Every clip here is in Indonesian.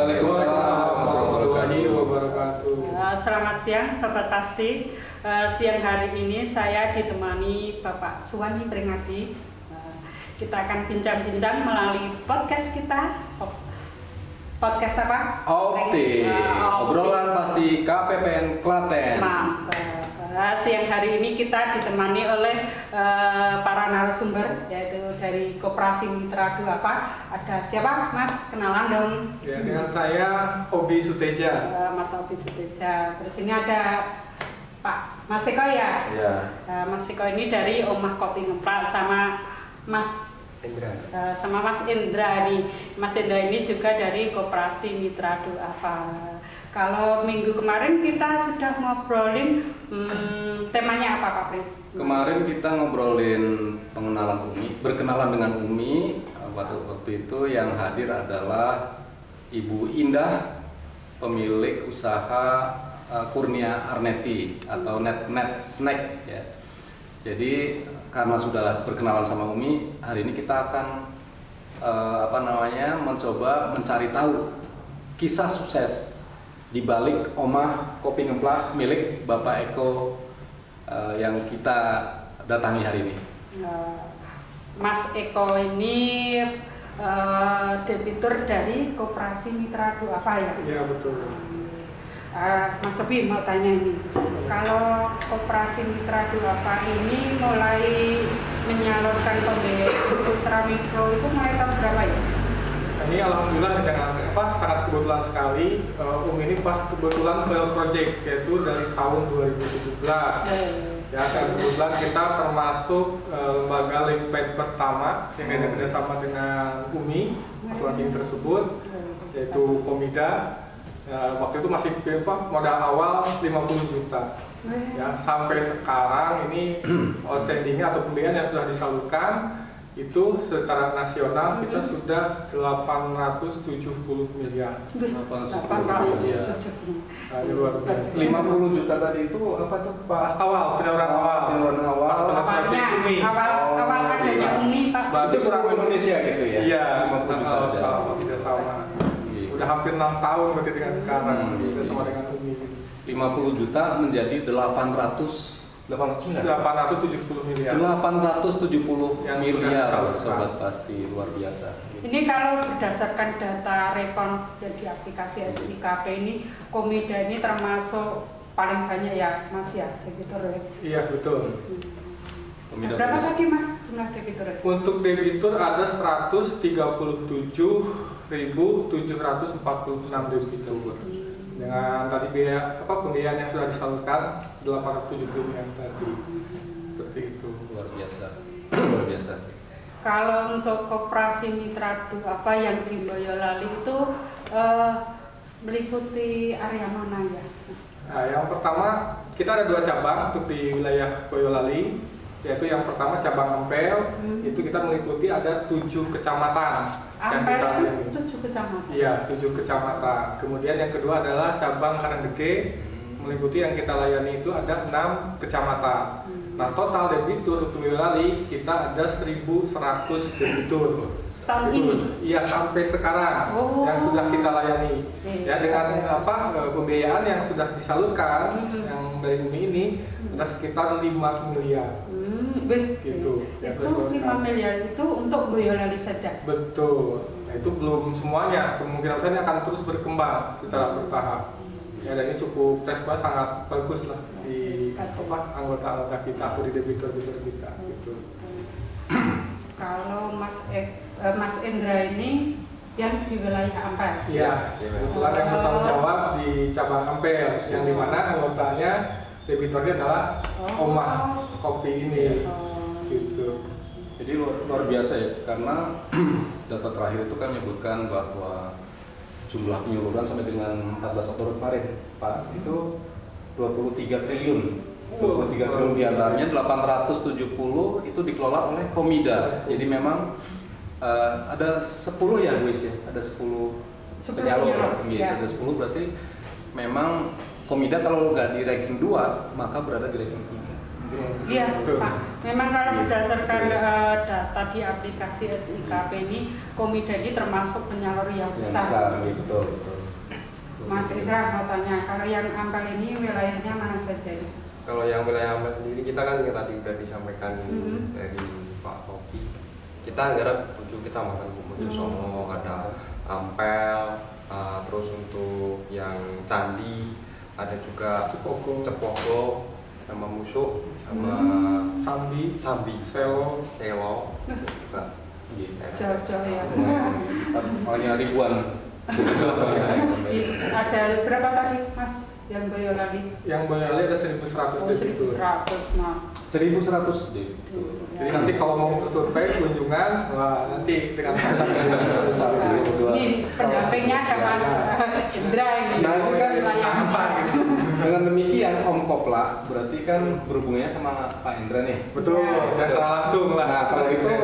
Waalaikumsalam warahmatullahi wabarakatuh. Selamat siang Sobat Pasti. Siang hari ini saya ditemani Bapak Suwani Pringadi. Kita akan bincang-bincang melalui podcast kita. Podcast apa? Opti, obrolan pasti KPPN Klaten. Mantap. Siang hari ini kita ditemani oleh para narasumber, yaitu dari Koperasi Mitra Duafa. Ada siapa, Mas? Kenalan dong. Ya, dengan saya Obi Suteja. Mas Obi Suteja. Terus ini ada Pak Mas Eko ya? Iya. Mas Eko ini dari Omah Kopi Ngeplak sama Mas Indra. Sama Mas Indra nih. Mas Indra ini juga dari Koperasi Mitra Duafa. Kalau minggu kemarin kita sudah ngobrolin temanya apa Pak Pri? Kemarin kita ngobrolin pengenalan Umi, berkenalan dengan Umi. Waktu itu yang hadir adalah Ibu Indah, pemilik usaha Kurnia Arneti atau Net Snack ya. Jadi karena sudah berkenalan sama Umi, hari ini kita akan mencoba mencari tahu kisah sukses di balik Omah Kopi Ngeplak milik Bapak Eko yang kita datangi hari ini. Mas Eko ini debitur dari Koperasi Mitra Duafa ya? Iya betul. Mas Sobi mau tanya ini, kalau Koperasi Mitra Duafa ini mulai menyalurkan pembiayaan ultramikro itu mulai tahun berapa ya? Ini alhamdulillah dengan sangat kebetulan sekali ini pas kebetulan pilot project, yaitu dari tahun 2017. Ya, dan kebetulan kita termasuk lembaga Linkpad pertama yang ada kerjasama dengan UMI asuransi tersebut, yaitu Komida. Waktu itu masih modal awal 50 juta. Ya, sampai sekarang ini outstandingnya atau pembiayaan yang sudah disalurkan itu secara nasional kita sudah 870 miliar. 870 miliar. Luar biasa. 50 juta tadi itu apa tuh Pak? Pas awal, penyaluran awal. Awalnya, awal adanya Umi Pak. Itu kurang Indonesia gitu ya? Iya, 50 juta aja. kita sama. Udah hampir 6 tahun berarti dengan sekarang kita sama dengan Umi. 50 juta menjadi 870 miliar. 870 Yang miliar, sudah Sobat Pasti, luar biasa. Ini kalau berdasarkan data rekon di aplikasi SIKP ini, Komida ini termasuk paling banyak ya Mas ya, debitur ya? Iya betul. Berapa tadi Mas jumlah debitur? Untuk debitur ada 137.746 debitur. Dengan tadi pembiayaan yang sudah disalurkan 870 miliar tadi. Seperti itu. Luar biasa. Luar biasa. Kalau untuk Koperasi Mitra Duafa yang di Boyolali itu meliputi area mana ya? Nah, yang pertama kita ada 2 cabang untuk di wilayah Boyolali, yaitu yang pertama cabang Ampel, itu kita meliputi ada 7 kecamatan. Ampel itu 7 kecamatan? Iya, 7 kecamatan. Kemudian yang kedua adalah cabang Karanggede, meliputi yang kita layani itu ada 6 kecamatan. Nah, total debitur untuk Boyolali kita ada 1.100 debitur. Tahun ini? Iya, sampai sekarang yang sudah kita layani. Ya, dengan pembiayaan yang sudah disalurkan yang dari Umi ini ada sekitar 5 miliar. Gitu. Itu 5 miliar itu untuk Boyolali saja? Betul. Nah, itu belum semuanya. Kemungkinan besar ini akan terus berkembang secara bertahap. Ya, dan ini cukup respon sangat bagus lah di anggota-anggota kita atau di debitur-debitur kita. Gitu. Kalau Mas Indra ini yang di wilayah Ampel? Iya, kebetulan yang bertanggung jawab di cabang Ampel, yang dimana anggotanya debiturnya adalah Omah Kopi ini. Gitu. Jadi luar biasa ya, karena data terakhir itu kan menyebutkan bahwa jumlah penyaluran sampai dengan 14 Oktober kemarin, Pak, itu 23 triliun. 23 triliun diantaranya 870 itu dikelola oleh Komida. Jadi memang ada 10 ya, Luis ya, ada 10 penyalur. Ya. Ada 10 berarti memang Komida kalau nggak di ranking 2 maka berada di ranking 3. Iya, Pak. Memang kalau berdasarkan data di aplikasi SIKP ini, Komida ini termasuk penyalur yang besar. Betul. Mas Indra mau tanya, kalau yang Ampel ini wilayahnya mana saja? Kalau yang wilayah Ampel sendiri kita kan yang tadi sudah disampaikan dari Pak Topi. Kita garap 7 kecamatan, Mojosono, ada Ampel, terus untuk yang Candi, ada juga Cepogo, sama Musuk, sama Sambi, Selo, juga. Jauh-jauh ya. Hanya ribuan. Ada berapa tadi, Mas? Yang Boyolali? Yang Boyolali ada 1.100 di situ. 1.100, Mas. 1.100 deh. Jadi nanti kalau mau survei kunjungan, wah nanti dengan ini pendampingnya ada Mas Indra ini. Nah, itu kan wilayah gitu. Dengan demikian Om Kopla berarti kan berhubungannya sama Pak Indra nih. Betul, dan secara langsung lah. Nah, kalau itu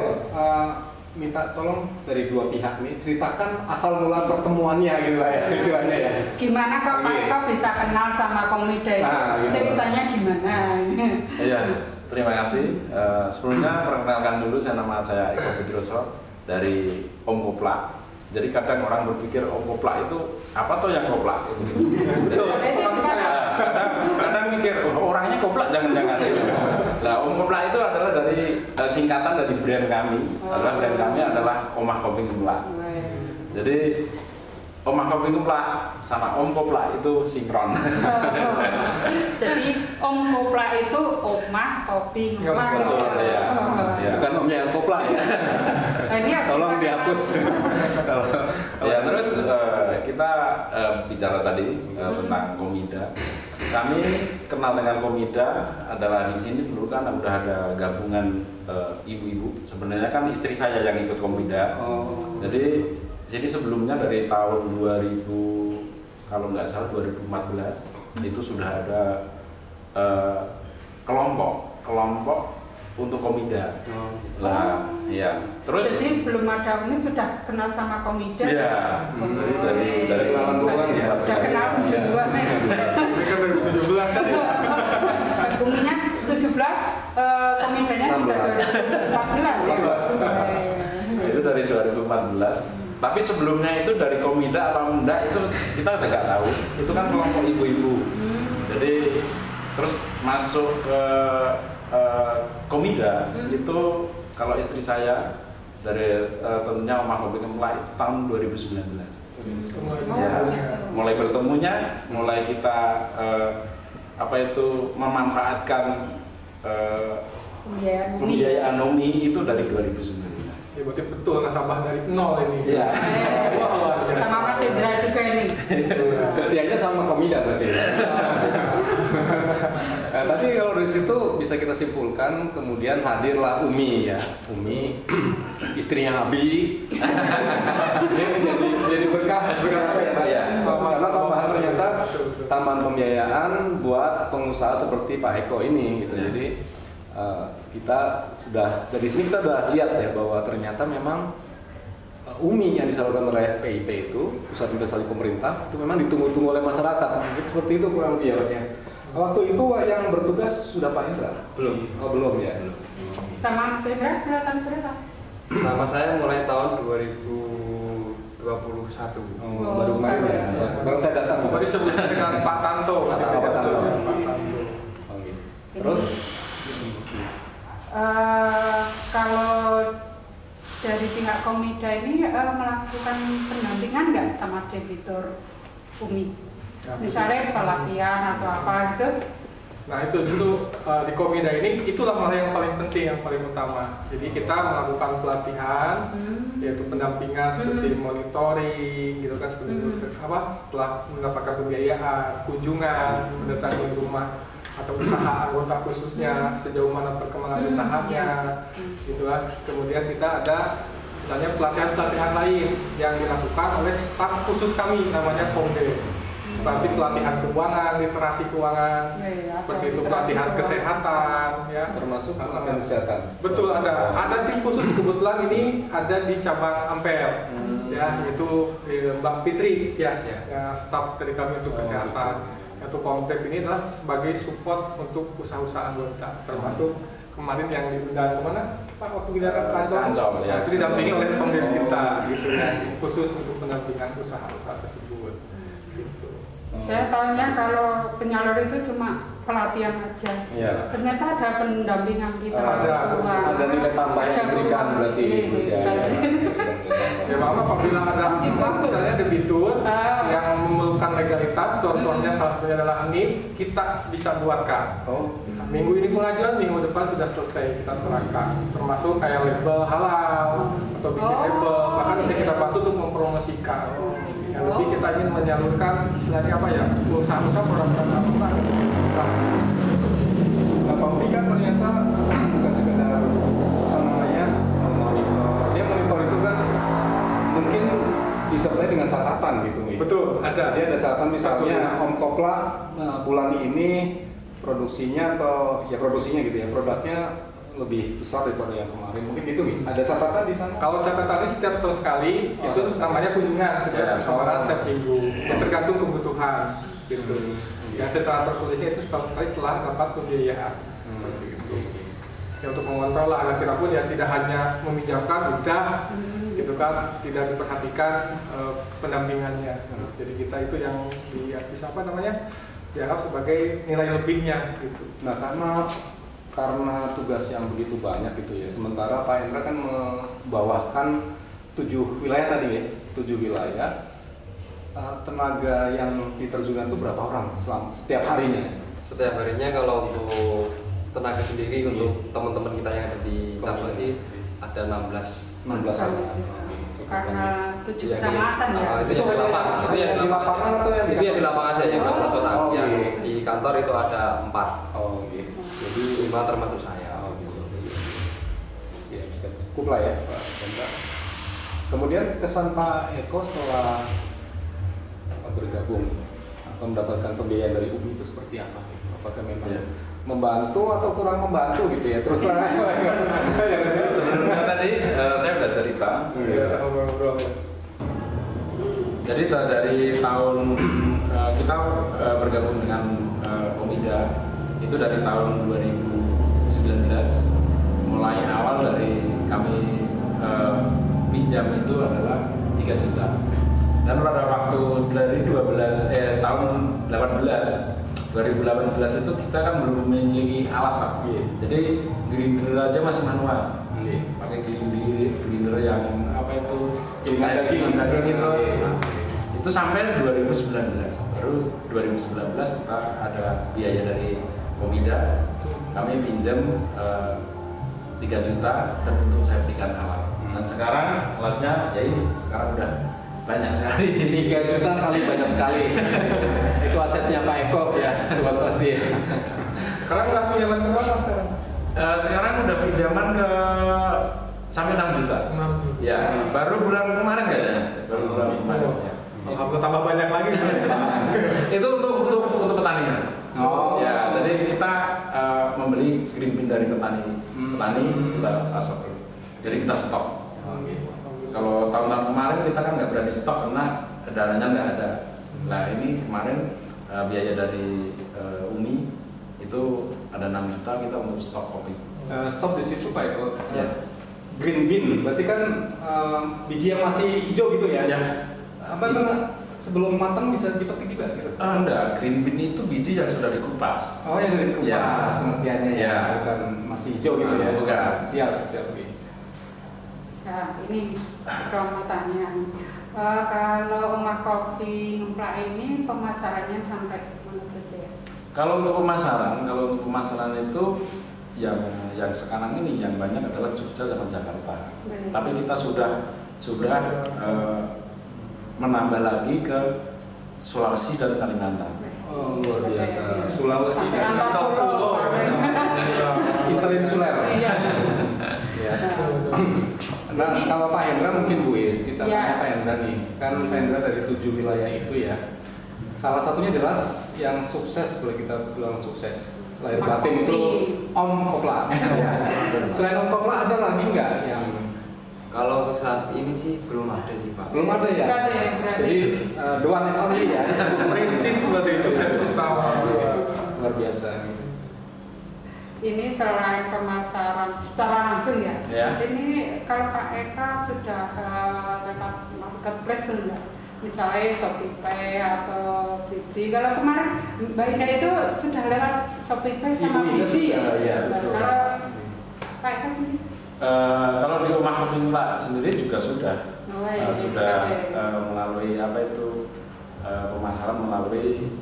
minta tolong dari dua pihak nih ceritakan asal mula pertemuannya gitu lah ya istilahnya ya. Gimana kok Pak Eko bisa kenal sama Komida itu? Gitu. Ceritanya gimana? Iya, terima kasih. Sebelumnya perkenalkan dulu, nama saya Eko Budroso dari Om Kopla. Jadi kadang orang berpikir Om Kopla itu apa tuh yang Kopla? Kadang mikir orangnya Kopla jangan-jangan. Nah, Om Kopla itu adalah dari singkatan dari brand kami. Brand kami adalah Omah Kopi Kopla. Jadi Omah Kopi Kopla sama Om Kopla itu sinkron. Jadi Om Kopla itu Omah Kopi Kopla. Bukan omnya yang Kopla ya. Tolong dihapus. Ya, terus kita bicara tadi tentang Komida. Kami kenal dengan Komida adalah di sini dulu kan udah ada gabungan ibu-ibu. Sebenarnya kan istri saya yang ikut Komida. Jadi sebelumnya dari tahun 2000 kalau nggak salah 2014 itu sudah ada kelompok untuk Komida. Nah, ya. Terus jadi belum ada ini sudah kenal sama Komida. Iya. Dari kenalan ya. Udah kenal duluan. Ini kan 2017 kan ya. Kuminya 17, Komidanya sudah 2014 ya. Itu dari 2014. Tapi sebelumnya itu dari Komida apa enggak itu kita udah nggak tahu. Itu kan kelompok ibu-ibu. Jadi terus masuk ke Komida itu kalau istri saya dari tentunya Omah Kopi Kopla itu tahun 2019. Mulai bertemunya, mulai kita memanfaatkan pembiayaan NOMI itu dari 2019. Ya, berarti betul nasabah dari nol ini. Iya. Sama Mas Indra juga ini. Setianya sama Komida berarti. Nah, tapi kalau dari situ bisa kita simpulkan kemudian hadirlah Umi ya. Umi istrinya Abi. Dia jadi berkah apa ya Pak ya? Karena tambahan ternyata tambahan pembiayaan buat pengusaha seperti Pak Eko ini gitu. Jadi kita sudah dari sini kita sudah lihat ya bahwa ternyata memang UMI yang disalurkan oleh PIP itu Pusat Investasi Pemerintah itu memang ditunggu-tunggu oleh masyarakat. Mungkin seperti itu kurang lebih ya. Waktu itu yang bertugas sudah Pak Indra? Belum. Oh belum ya. Sama Mas Indra kelihatan berapa? Sama saya mulai tahun 2021. Baru kemarin ya. Baru saya datang. Berarti sebelumnya dengan Pak Tanto. Pak Tanto. Terus kalau dari pihak Komida ini melakukan pendampingan nggak sama debitur Umi? Misalnya pelatihan atau apa gitu? Nah itu justru di Komida ini itulah malah yang paling penting, yang paling utama. Jadi kita melakukan pelatihan, yaitu pendampingan seperti monitoring, gitu kan, setelah mendapatkan pembiayaan, kunjungan, mendatangi rumah atau usaha anggota khususnya, sejauh mana perkembangan usahanya, gitu kan. Kemudian kita ada misalnya pelatihan-pelatihan lain yang dilakukan oleh staf khusus kami, namanya Komde. Seperti pelatihan keuangan, literasi keuangan, seperti itu pelatihan kesehatan, ya. Termasuk pelatihan kesehatan. Betul, ada tim khusus kebetulan ini ada di cabang Ampel, ya, yaitu Mbak Fitri, ya, staf dari kami untuk kesehatan. Atau Komplek ini adalah sebagai support untuk usaha-usaha anggota, termasuk kemarin yang diundang kemana Pak waktu kita Ancol ya, itu didampingi oleh pemerintah gitu ya, khusus untuk pendampingan usaha-usaha tersebut. Gitu. Saya tahunya kalau penyalur itu cuma pelatihan aja. Iya. Ternyata ada pendampingan kita. Ada nilai tambah yang diberikan berarti Gus ya. Ya Bapak apabila ada misalnya debitur yang memerlukan legalitas, contohnya salah satunya adalah NIP, kita bisa buatkan. Minggu ini pengajuan, minggu depan sudah selesai kita serahkan. Termasuk kayak label halal atau bikin label, bahkan bisa kita bantu untuk mempromosikan. Yang lebih kita ingin menyalurkan istilahnya apa ya, usaha-usaha produk-produk apa. Nah, Pak kan ternyata bukan sekedar apa namanya monitor. Dia monitor itu kan mungkin disertai dengan catatan gitu nih. Betul, ada. Dia ada catatan misalnya Om Kopla bulan ini produksinya atau ya produksinya gitu ya, produknya lebih besar daripada yang kemarin, mungkin gitu nih. Ada catatan di sana? Kalau catatannya setiap setahun sekali, itu namanya kunjungan, setiap setiap minggu, tergantung kebutuhan gitu. Yang secara tertulisnya itu setahun sekali setelah rapat pembiayaan. Gitu. Ya, untuk mengontrol lah agar kita pun ya tidak hanya meminjamkan udah gitu kan, tidak diperhatikan pendampingannya. Jadi kita itu yang bisa apa namanya dianggap sebagai nilai lebihnya gitu. Nah, karena tugas yang begitu banyak gitu ya. Sementara Pak Hendra kan membawakan 7 wilayah tadi ya, 7 wilayah. Tenaga yang diterjunkan itu berapa orang setiap harinya? Setiap harinya kalau untuk tenaga sendiri untuk teman-teman kita yang ada di cabang ini ada 16 orang. Karena 7 kecamatan ya. Itu yang di lapangan. Itu yang di lapangan atau yang di lapangan saja yang operasional. Yang di kantor itu ada 4. Oh gitu. Jadi 5 termasuk saya. Oh gitu. Ya, cukup lah ya Pak Hendra. Kemudian kesan Pak Eko setelah bergabung atau mendapatkan pembiayaan dari UMI itu seperti apa? Apakah memang membantu atau kurang membantu gitu ya? Terus lah. Sebelumnya tadi saya sudah cerita. Jadi dari tahun kita bergabung dengan Komida itu dari tahun 2019. Mulai awal dari kami pinjam itu adalah 3 juta. Dan pada waktu dari tahun 2018 itu kita kan belum memiliki alat Pak. Jadi grinder aja masih manual. Pakai grinder yang apa itu? Daging gitu. Itu sampai 2019. Baru 2019 kita ada biaya dari Komida. Kami pinjam 3 juta dan untuk saya belikan alat. Dan sekarang alatnya ya ini sekarang udah banyak sekali. 3 juta kali banyak sekali. Itu asetnya Pak Eko ya, sobat pasti. Sekarang udah pinjaman ke berapa sekarang? Sekarang udah pinjaman ke sampai 6 juta. 6 juta. Ya, baru bulan kemarin kayaknya. Baru bulan kemarin. Ya. Alhamdulillah tambah banyak lagi. Itu untuk petani. Oh. Ya, jadi kita membeli green bean dari petani. Kita pasok. Jadi kita stok. Kalau tahun-tahun kemarin kita kan nggak berani stok karena dananya nggak ada. Nah ini kemarin biaya dari Uni itu ada 6 juta kita untuk stok kopi. Stop di situ Pak Eko. Ya. Green bean, berarti kan biji yang masih hijau gitu ya? Ya. Apa sebelum matang bisa dipetik juga gitu? Enggak, green bean itu biji yang sudah dikupas. Oh yang dari kupas pengertiannya ya, bukan masih hijau gitu ya? Bukan. Siap. Nah, ini kalau mau tanya, kalau Rumah Kopi Ngemplak ini pemasarannya sampai mana saja? Kalau untuk pemasaran itu yang sekarang ini yang banyak adalah Jogja sama Jakarta. Tapi kita sudah menambah lagi ke Sulawesi dan Kalimantan. Oh luar biasa. Sulawesi dan Kalimantan. Interinsuler. Ya. Nah, kalau Pak Hendra mungkin Bu Is, kita tanya Pak Hendra nih, kan Pak Hendra dari 7 wilayah itu ya. Salah satunya jelas yang sukses, boleh kita bilang sukses. Lahir batin itu Om Kopla. Ya. Selain Om Kopla ada lagi nggak yang Kalau untuk saat ini sih belum ada sih Pak. Belum ada ya? Berarti ya, berarti. Jadi doan yang only ya. Merintis berarti sukses utama. Luar biasa. Ini selain pemasaran secara langsung ya. Ya. Ini kalau Pak Eka sudah lewat marketplace enggak? Misalnya Shopee atau Bibi. Kalau kemarin Mbak Indah itu sudah lewat Shopee sama Bibi ya. Kalau Pak Eka sendiri? Kalau di rumah kopi Mbak sendiri juga sudah. Sudah okay. Melalui apa itu pemasaran melalui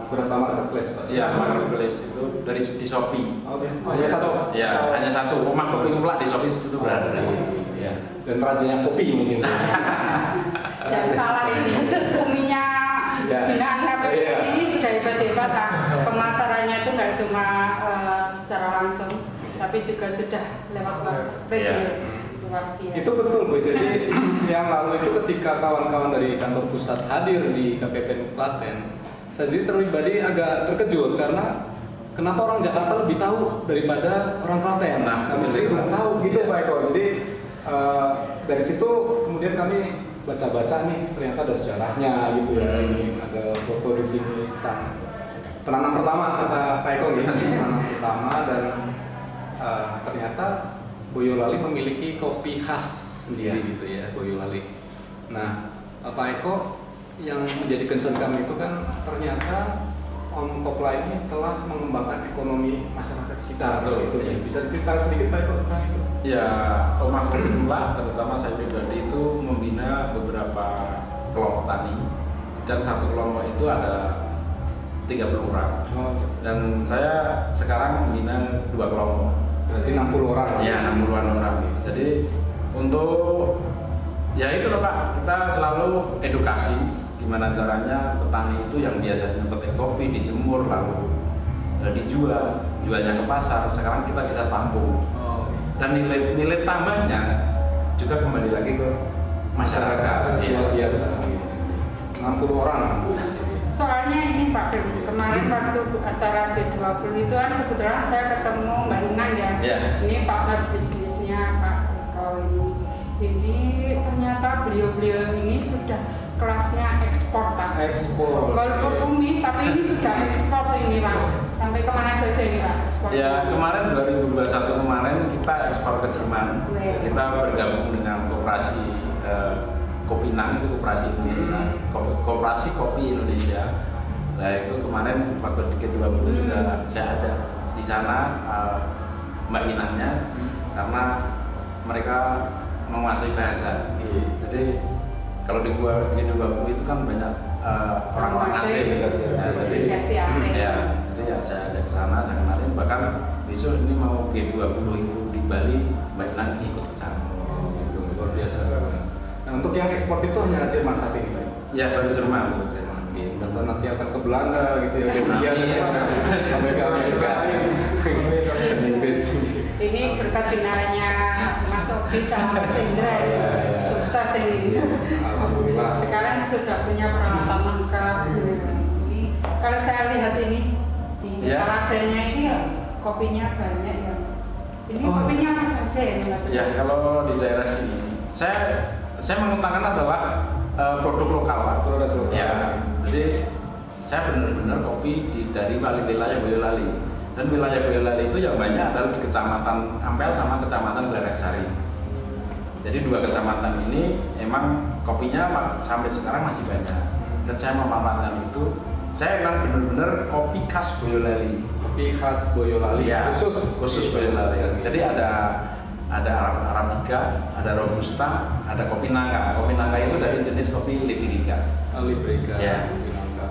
Berapa marketplace Pak? Iya, marketplace itu dari di Shopee. Oke. Hanya satu. Ya, hanya satu. Rumah kopi Mbak di Shopee itu berada. Ya. Dan rajanya kopi mungkin. Jangan salah ini. Uminya binaan KPP ini sudah hebat-hebat. Pemasarannya itu nggak cuma secara langsung, tapi juga sudah lewat marketplace. Itu betul Bu. Jadi yang lalu itu ketika kawan-kawan dari kantor pusat hadir di KPPN Klaten, saya sendiri secara pribadi agak terkejut karena kenapa orang Jakarta lebih tahu daripada orang Klaten. Nah, kami sendiri belum tahu gitu Pak Eko. Jadi dari situ kemudian kami baca-baca nih, ternyata ada sejarahnya gitu ya. Ini ada foto di sini sang penanam pertama kata Pak Eko gitu. Penanam pertama dan ternyata Boyolali memiliki kopi khas sendiri gitu ya, Boyolali. Nah, Pak Eko yang menjadi concern kami itu kan ternyata Om Kopla ini telah mengembangkan ekonomi masyarakat sekitar. Gitu ya. Bisa diceritakan sedikit Pak Eko tentang itu? Ya, Rumah Kopi Mbak, terutama saya pribadi itu membina beberapa kelompok tani dan satu kelompok itu ada 30 orang. Dan saya sekarang membina 2 kelompok. Berarti 60 orang. Ya, 60-an orang. Jadi untuk ya itu loh Pak, kita selalu edukasi gimana caranya petani itu yang biasanya petik kopi dijemur lalu jualnya ke pasar, sekarang kita bisa tampung. Dan nilai tambahnya juga kembali lagi ke masyarakat. Luar biasa. 60 orang. Soalnya ini Pak Firman, kemarin waktu acara G20 itu kan kebetulan saya ketemu Mbak Inang ya. Ini partner bisnisnya Pak Eko ini. Jadi ternyata beliau-beliau ini sudah kelasnya ekspor Pak. Ekspor. Walaupun Umi, tapi ini sudah ekspor ini Pak. Sampai kemana saja ini Pak ekspor? Ya kemarin 2021 kemarin kita ekspor ke Jerman. Kita bergabung dengan koperasi Kopinang, itu koperasi Indonesia, koperasi kopi Indonesia. Nah itu kemarin waktu di G20 juga saya ajak di sana Mbak Inangnya karena mereka menguasai bahasa. Jadi kalau di G20 itu kan banyak orang asing, jadi ya saya ajak ke sana, saya kenalin. Bahkan besok ini mau G20 itu di Bali, Mbak Inang ikut ke sana. Luar biasa. Nah, untuk yang ekspor itu hanya Jerman saat ini Pak? Ya, baru Jerman. Dan nanti akan ke Belanda gitu ya, Belgia, Amerika, Inggris. Ini berkat binaranya Mas Oki sama Mas Indra ya, sukses ini. Alhamdulillah. Sekarang sudah punya peralatan lengkap. Ini kalau saya lihat ini di etalase-nya ini ya, kopinya banyak ya. Ini kopinya apa saja ya? Ya, kalau di daerah sini, saya mengutamakan adalah produk lokal Pak. Produk lokal. Ya, jadi saya benar-benar kopi dari wilayah Boyolali. Dan wilayah Boyolali itu yang banyak adalah di Kecamatan Ampel sama Kecamatan Blereksari. Jadi 2 kecamatan ini emang kopinya sampai sekarang masih banyak. Dan saya memanfaatkan itu. Saya memang benar-benar kopi khas Boyolali. Kopi khas Boyolali. Ya, khusus Boyolali. Jadi ada Arabica, ada Robusta, ada kopi nangka. Kopi nangka itu dari jenis kopi Liberica. Liberica. Ya. Kopi nangka.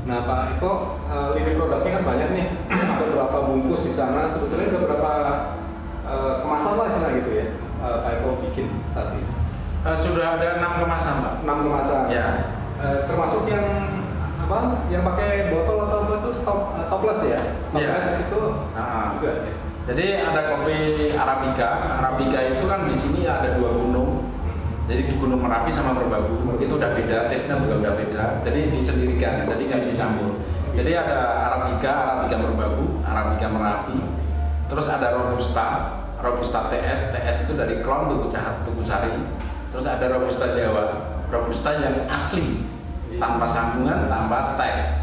Nah Pak Eko, lini produknya kan banyak nih. Ada berapa bungkus di sana? Sebetulnya ada berapa kemasan lah istilah gitu ya. Pak Eko bikin saat ini. Sudah ada 6 kemasan Pak. 6 kemasan. Ya. Termasuk yang apa? Yang pakai botol atau apa itu topless ya? Topless itu juga ya. Jadi ada kopi Arabica. Arabica itu kan di sini ada 2 gunung. Jadi di Gunung Merapi sama Merbabu itu udah beda, taste-nya juga udah beda. Jadi disendirikan, jadi nggak dicampur. Jadi ada Arabica Merbabu, Arabica Merapi. Terus ada Robusta Robusta TS. TS itu dari Klon Tugu Sari. Terus ada Robusta Jawa, Robusta yang asli, tanpa sambungan, tanpa stek.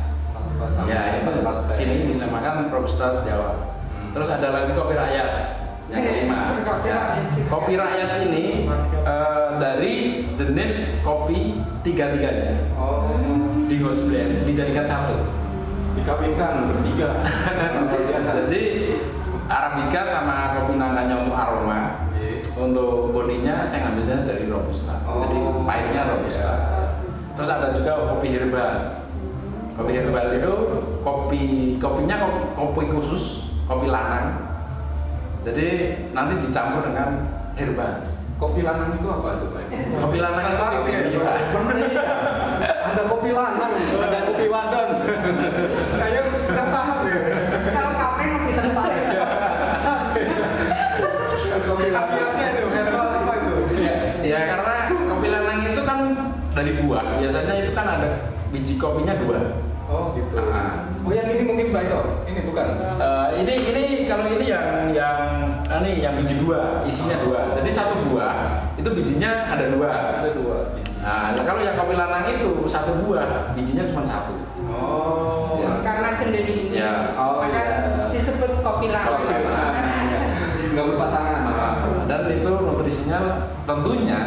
Ya itu sini dinamakan Robusta Jawa. Terus ada lagi kopi rakyat yang kelima. Kopi rakyat ini dari jenis kopi tiga-tiganya. Di house blend dijadikan satu, dikawinkan bertiga. Jadi Arabica sama kopi nangkanya untuk aroma, untuk bodinya saya ngambilnya dari Robusta. Jadi pahitnya Robusta. Terus ada juga kopi herbal. Kopi herbal itu kopinya kopi khusus, kopi lanang. Jadi nanti dicampur dengan herbal. Kopi lanang itu apa itu, Pak? Kopi lanang itu ada kopi lanang, ada kopi wadon. Kayaknya kita paham ya. Kalau kafe lebih tertarik. Kopi khasiatnya itu, herbal apa itu? Ya karena kopi lanang itu kan dari buah. Biasanya itu kan ada biji kopinya 2. Oh gitu. Oh yang ini mungkin Pak Eko? Ini bukan? Ini kalau ini yang biji 2, isinya 2. Jadi satu buah itu bijinya ada 2. Ada 2 biji. Nah kalau yang kopi lanang itu satu buah bijinya cuma 1. Oh. Ya, karena sendiri ini. Ya. Maka disebut kopi lanang. Nggak berpasangan. Dan itu nutrisinya tentunya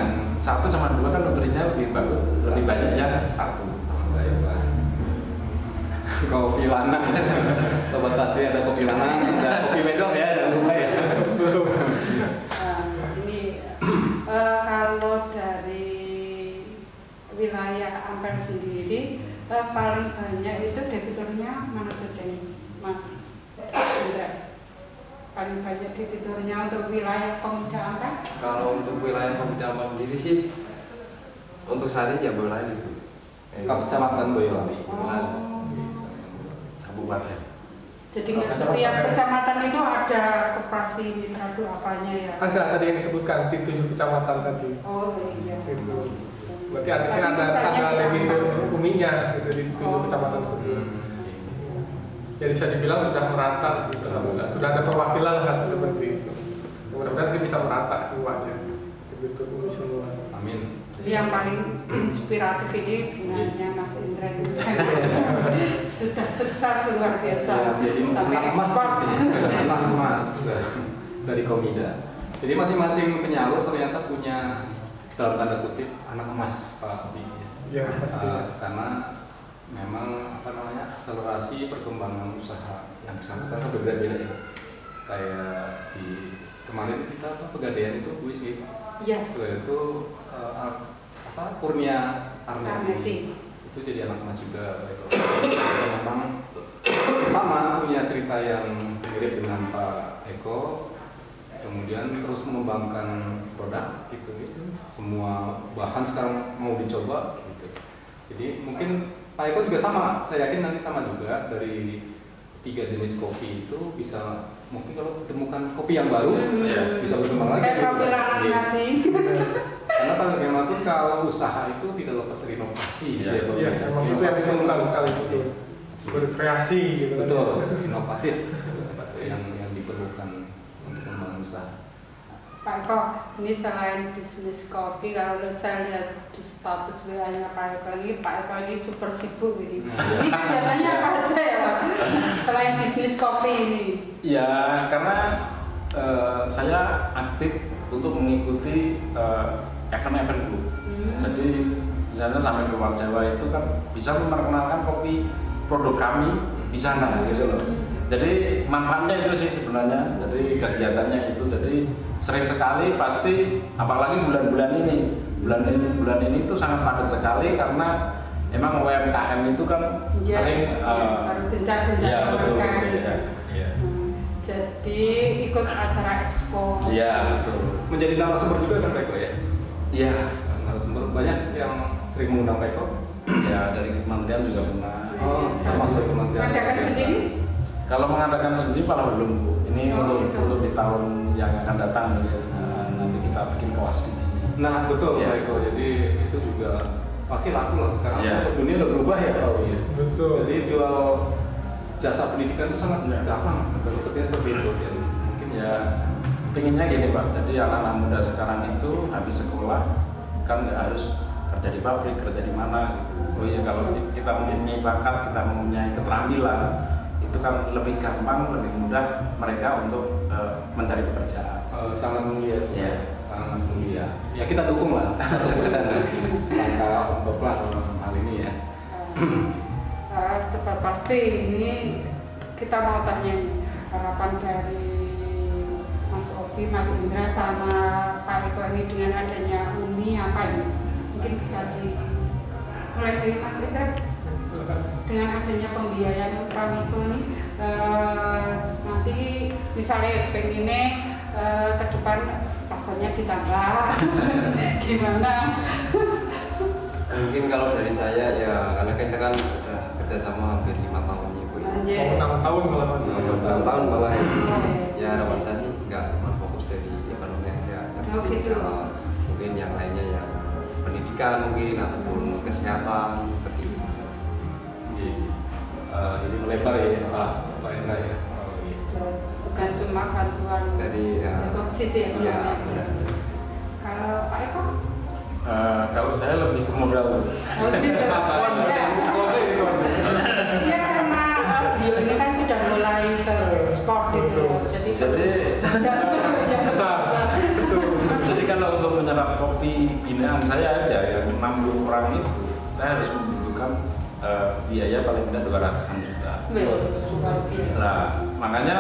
1 sama 2 kan nutrisinya lebih bagus, lebih banyak yang 1. Kopi lanang. Sobat pasti ada kopi lanang, ada kopi wedok ya, jangan lupa ya. Ini kalau dari wilayah Ampel sendiri paling banyak itu debiturnya mana saja Mas Indra? Paling banyak debiturnya untuk wilayah Pemuda Ampel? Kalau untuk wilayah Pemuda Ampel sendiri sih untuk saat ini ya Boyolali itu. Kecamatan Boyolali. Kabupaten. Jadi setiap kecamatan itu ada koperasi mitra apanya ya? Ada tadi yang disebutkan di 7 kecamatan tadi. Oh iya. Gitu. Berarti ada debitur uminya gitu di 7 kecamatan tersebut. Ya bisa dibilang sudah merata, gitu. Sudah ada perwakilan lah seperti itu. Mudah-mudahan ini bisa merata semuanya, debitur umi semua. Amin. Yang paling inspiratif ini bunganya Mas Indra ini sudah sukses luar biasa sampai ekspor. Anak emas dari Komida. Jadi masing-masing penyalur ternyata punya dalam tanda kutip anak emas Pak Bi. Ya pasti. Karena memang akselerasi perkembangan usaha yang bersangkutan kan berbeda-beda ya. Kayak di kemarin kita Pegadaian itu puisi. Iya. Itu Kurnia Arneti itu jadi anak emas juga gitu. Memang sama punya cerita yang mirip dengan Pak Eko, kemudian terus mengembangkan produk gitu. Semua bahan sekarang mau dicoba gitu. Jadi mungkin Pak Eko juga sama, saya yakin nanti sama juga dari 3 jenis kopi itu bisa mungkin kalau ditemukan kopi yang baru bisa berkembang lagi. Kopi lanang tadi. Karena kalau usaha itu tidak lepas dari inovasi. Iya, memang itu yang ditemukan sekali itu berkreasi gitu. Betul, inovatif yang diperlukan untuk membangun usaha. Pak Eko, ini selain bisnis kopi, kalau saya lihat di status WA-nya Pak Eko ini, Pak Eko ini super sibuk ini. Ini kegiatannya apa aja ya Pak? Selain bisnis kopi ini? Ya, karena saya aktif untuk mengikuti event-event dulu. Jadi misalnya sampai ke luar Jawa itu kan bisa memperkenalkan kopi produk kami di sana gitu loh. Jadi manfaatnya itu sih sebenarnya. Jadi kegiatannya itu jadi sering sekali pasti apalagi bulan-bulan ini. Bulan ini itu sangat padat sekali karena emang UMKM itu kan sering gencar-gencar ya, betul. Ya. Jadi ikut acara expo. Iya, betul. Menjadi narasumber juga kan Pak Eko ya? Iya, narasumber banyak yang sering mengundang Pak Eko. Ya dari kementerian juga pernah. Oh, termasuk dari kementerian. Mengadakan sendiri? Kalau mengadakan sendiri malah belum Bu. Ini untuk di tahun yang akan datang ya. Nanti kita bikin kelas di sini. Nah betul ya. Pak Eko. Jadi itu juga pasti laku lah sekarang. Ya. Dunia udah berubah ya Pak. Betul. Jadi jual jasa pendidikan itu sangat gampang. Bentuknya seperti itu. Mungkin ya. Pinginnya gini Pak, jadi anak-anak muda sekarang itu habis sekolah kan nggak harus kerja di pabrik, kerja di mana gitu. Oh iya, kalau kita mempunyai bakat, kita mempunyai keterampilan, itu kan lebih gampang, lebih mudah mereka untuk mencari pekerjaan. Sangat mulia, Ya, sangat mulia. Ya kita dukung lah 100% langkah Bapak dalam hal ini ya. Sebab pasti ini kita mau tanya harapan dari Mas Obi, Mas Indra sama Pak Eko ini dengan adanya Umi apa ini? Mungkin bisa mulai dari Mas Indra. Dengan adanya pembiayaan Pramiko ini nanti misalnya pengennya ke depan pakannya ditambah gimana? Mungkin kalau dari saya ya karena kita kan udah kerjasama hampir 5 tahun ya Bu. 6 tahun malah. 6 tahun malah ya harapan saya sih nggak cuma fokus dari ekonomi saja, tapi gitu. mungkin yang lainnya yang pendidikan mungkin ataupun kesehatan seperti itu. Jadi melebar ya Pak Indra ya. Bukan cuma bantuan Dari sisi ekonomi ya, aja. Kalau Pak Eko? Kalau saya lebih ke modal. Oh, gitu. Iya karena bio ini kan sudah mulai ke ekspor gitu. Jadi yang besar. Jadi kalau untuk menyerap kopi binaan saya aja yang 60 orang itu, saya harus membutuhkan biaya paling tidak 200-an juta. Nah, makanya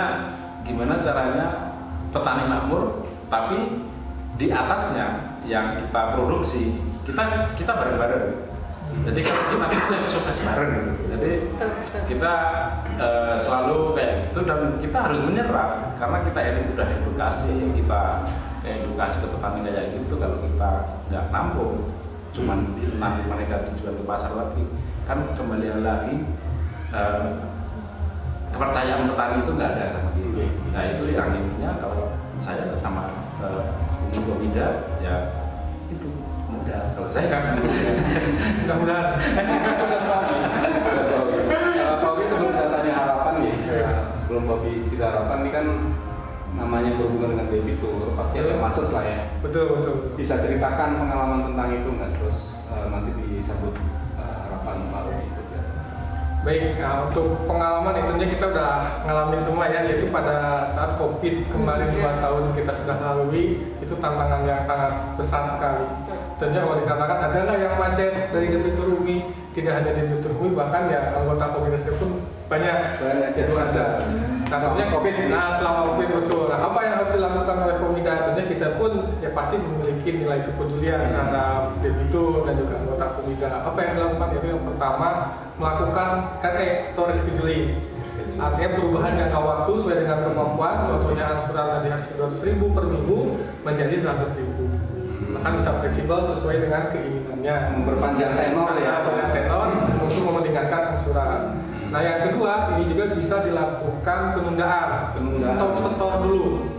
gimana caranya petani makmur, tapi di atasnya yang kita produksi kita bareng-bareng. Jadi kalau kita sukses bareng. Jadi kita selalu kayak gitu dan kita harus menyerap karena kita udah edukasi, kita edukasi ke petani kayak gitu. Kalau kita nggak nampung, cuman nanti mereka dijual ke pasar lagi, kan kembali lagi kepercayaan petani itu nggak ada sama gitu. Nah itu yang intinya kalau saya sama Komida ya itu mudah kalau saya mudah-mudahan. Pak Obi, sebelum saya tanya harapan nih, sebelum Pak Obi cerita harapan ini kan namanya berhubungan dengan debitur pasti ada macet lah ya. Betul. Bisa ceritakan pengalaman tentang itu nggak, terus nanti disambut harapan Pak Obi seperti apa? Baik, nah untuk pengalaman tentunya kita udah ngalamin semua ya, yaitu pada saat COVID kemarin 2 tahun kita sudah lalui, itu tantangan yang sangat besar sekali. Tentunya kalau dikatakan ada nggak yang macet dari debitur Umi, tidak hanya debitur Umi, bahkan ya anggota komunitas pun banyak itu aja. Nah, tentunya COVID, selama COVID betul. Nah, apa yang harus dilakukan oleh Komida? Tentunya kita pun ya pasti memiliki nilai kepedulian terhadap debitur dan juga anggota Komida. Apa yang dilakukan? Itu yang pertama melakukan RE atau rescheduling. Artinya perubahan jangka waktu sesuai dengan kemampuan. Contohnya angsuran tadi harus 200.000 per minggu menjadi 100.000. Bahkan bisa fleksibel sesuai dengan keinginannya. Memperpanjang tenor ya. Tenor untuk memeringankan angsuran. Nah yang kedua ini juga bisa dilakukan penundaan. Stop setor dulu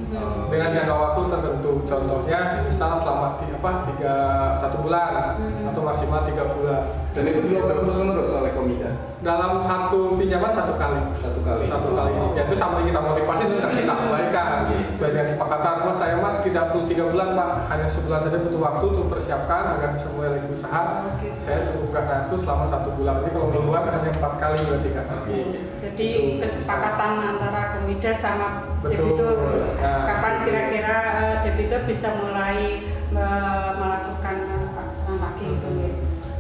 dengan jangka waktu tertentu. Contohnya misal selama 1 bulan atau maksimal 3 bulan. Dan itu dilakukan terus-menerus oleh Komida. Dalam satu pinjaman 1 kali. Satu kali. Itu sampai kita motivasi itu kita kembalikan. Sesuai dengan kesepakatan, Mas saya mah tidak perlu 3 bulan Pak, hanya sebulan saja butuh waktu untuk persiapkan agar bisa mulai lagi usaha. Saya cukupkan langsung selama 1 bulan. Jadi kalau mingguan hanya 4 kali berarti kan. Jadi kesepakatan antara Komida sama debitur. Kapan kira-kira debitur bisa mulai melakukan pelaksanaan lagi gitu ya?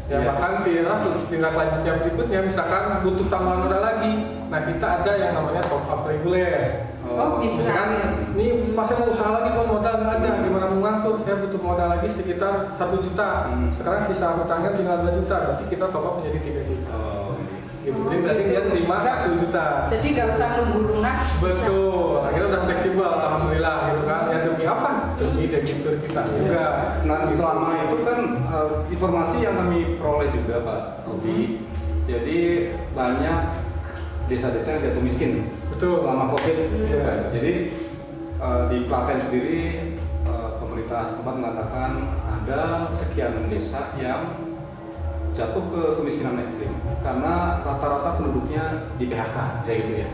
Ya bahkan tindak lanjutnya berikutnya misalkan butuh tambahan modal lagi. Nah kita ada yang namanya top up reguler. Bisa. Misalkan ini pas saya mau usaha lagi kok modal nggak ada, gimana mau ngangsur? Saya butuh modal lagi sekitar 1 juta. Sekarang sisa hutangnya tinggal 2 juta, berarti kita top up menjadi 3 juta. Gitu. Jadi berarti dia terima 1 juta. Jadi nggak usah nunggu lunas. Betul. Nah, kita udah fleksibel, alhamdulillah gitu kan. Ya demi apa? Demi debitur kita juga. Nah selama itu kan informasi yang kami peroleh juga Pak Obi, jadi banyak desa-desa yang jatuh miskin. Betul. Selama COVID. Ya. Jadi di Klaten sendiri pemerintah setempat mengatakan ada sekian desa yang jatuh ke kemiskinan ekstrim karena rata-rata penduduknya di PHK, saya gitu ya.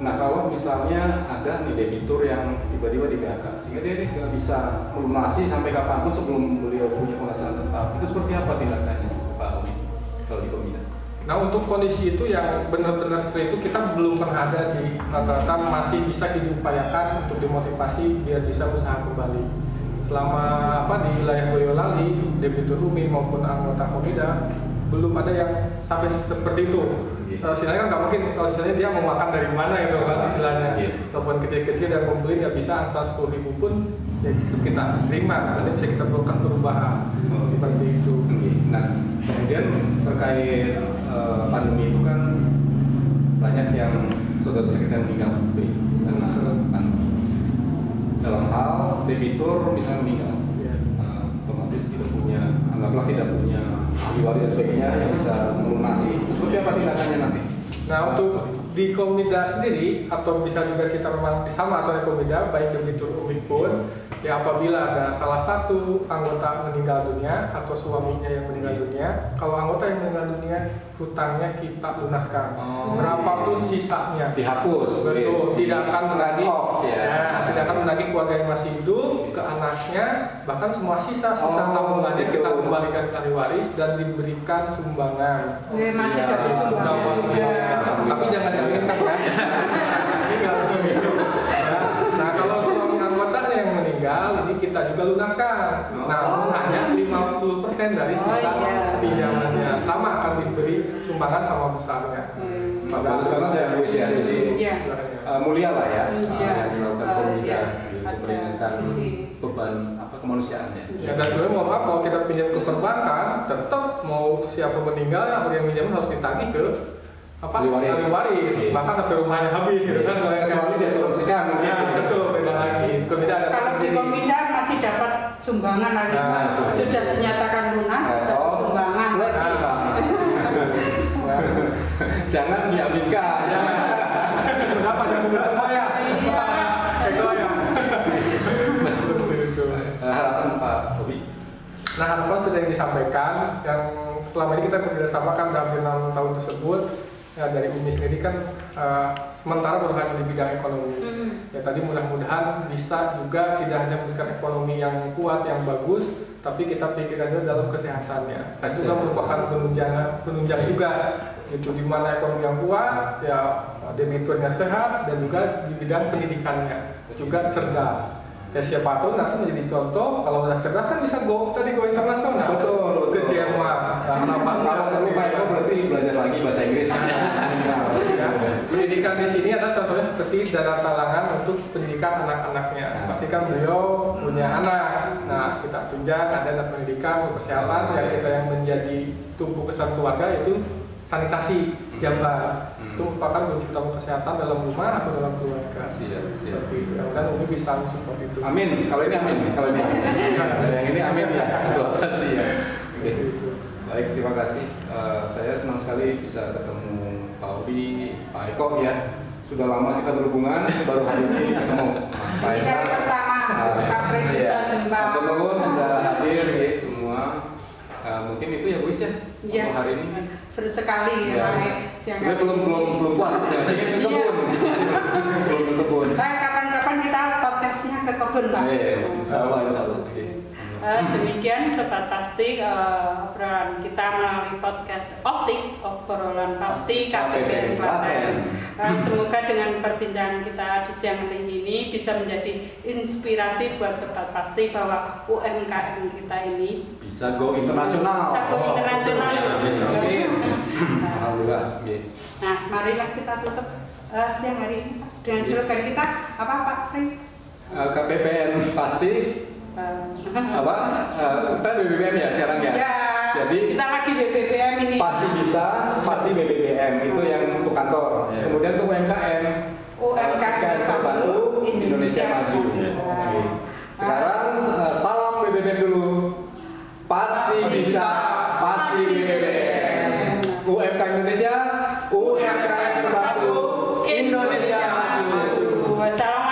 Nah kalau misalnya ada nih debitur yang tiba-tiba di PHK sehingga dia nggak bisa melunasi sampai kapanpun sebelum beliau punya penghasilan tetap, itu seperti apa tindakannya Pak Umi kalau di Komida? Nah untuk kondisi itu yang benar-benar seperti itu kita belum pernah ada sih. Rata-rata masih bisa diupayakan untuk dimotivasi biar bisa usaha kembali. Selama di wilayah Boyolali, debitur Umi maupun anggota Komida belum ada yang sampai seperti itu. Istilahnya kan nggak mungkin kalau istilahnya dia mau makan dari mana itu kan istilahnya. Ataupun kecil-kecil yang membeli nggak bisa angka 10.000 pun ya itu kita terima. Nanti bisa kita perlukan perubahan seperti itu. Nah kemudian terkait pandemi itu kan banyak yang saudara-saudara kita meninggal karena pandemi. Dalam hal debitur misalnya meninggal, otomatis tidak punya, anggaplah tidak punya ahli waris dan sebagainya yang bisa melunasi. Seperti apa tindakannya nanti? Nah untuk di Komida sendiri atau bisa juga kita memang sama atau di Komida baik debitur Umi pun ya apabila ada salah satu anggota meninggal dunia atau suaminya yang meninggal dunia, kalau anggota yang meninggal dunia hutangnya kita lunaskan berapapun sisanya dihapus, betul, tidak akan menagih tidak akan menagih keluarga yang masih hidup ke anaknya, bahkan semua sisa tabungannya kita kembalikan ke ahli waris dan diberikan sumbangan. Masih dapat sumbangan juga. Tapi jangan diaminkan ya. Nah kalau suami anggotanya yang meninggal ini kita juga lunaskan. Namun hanya 50% dari sisa pinjamannya, sama akan diberi sumbangan sama besarnya. Bagus banget ya Luis ya, jadi mulia lah ya yang dilakukan Komida untuk meringankan beban kemanusiaan ya. Dan sebenarnya mohon maaf kalau kita pinjam ke perbankan, tetap mau siapa meninggal yang minjam harus ditagih ke ahli waris. Bahkan sampai rumahnya habis gitu kan. Kecuali dia solusikan mungkin. Betul, beda lagi. Komida ada kalau di Komida masih dapat sumbangan lagi. Sudah dinyatakan lunas, dapat sumbangan. Jangan diaminkan. Kenapa jangan berubah ya? Itu ya. Harapan Pak Bobi. Nah harapan sudah yang disampaikan, yang selama ini kita bekerjasamakan dalam 6 tahun tersebut. Ya, dari Umi sendiri kan sementara baru hanya di bidang ekonomi. Ya tadi mudah-mudahan bisa juga tidak hanya memberikan ekonomi yang kuat, yang bagus, tapi kita pikirkan juga dalam kesehatannya. Itu juga merupakan penunjang juga. Itu di mana ekonomi yang kuat, ya debiturnya sehat, dan juga di bidang pendidikannya juga cerdas. Ya siapa tahu nanti menjadi contoh, kalau udah cerdas kan bisa go internasional. Betul. Ke Jerman. Kalau perlu Pak Eko berarti belajar lagi bahasa Inggris. Pendidikan di sini ada contohnya seperti dana talangan untuk pendidikan anak-anaknya. Pastikan beliau punya anak. Nah kita tunjang ada dana pendidikan, kesehatan yang menjadi tumpu besar keluarga itu sanitasi jamban. Itu merupakan kunci utama kesehatan dalam rumah atau dalam keluarga. Seperti itu. Dan Umi bisa support itu. Amin. Kalau ini amin. Kalau ini amin. Yang ini amin ya. Sudah pasti ya. Baik, terima kasih. Saya senang sekali bisa ketemu Pak Bobi, Pak Eko ya. Sudah lama kita berhubungan, baru hari ini ketemu. Pak Eko. Ini pertama, Kapri bisa jumpa. Pak Nuwun sudah hadir ya semua. Mungkin itu ya Bu Is ya untuk hari ini. Seru sekali ya. Sebenarnya belum puas ya. Ke kebun. Belum ke kebun. Kapan-kapan kita podcastnya ke kebun Pak. Insya Allah. Demikian Sobat Pasti obrolan kita melalui podcast obrolan pasti KPBN Klaten. Semoga dengan perbincangan kita di siang hari ini bisa menjadi inspirasi buat Sobat Pasti bahwa UMKM kita ini bisa go internasional. Alhamdulillah. Nah, marilah kita tutup siang hari ini Pak dengan slogan kita apa Pak Fri? KPBN Pasti. Kita BBBM ya sekarang ya. Jadi kita lagi BBBM ini. Pasti bisa, pasti BBBM itu yang untuk kantor. Kemudian untuk UMKM terbantu Indonesia maju. Sekarang salam BBBM dulu. Pasti bisa, pasti BBBM. UMKM Indonesia, UMKM terbantu Indonesia maju. Wassalamualaikum.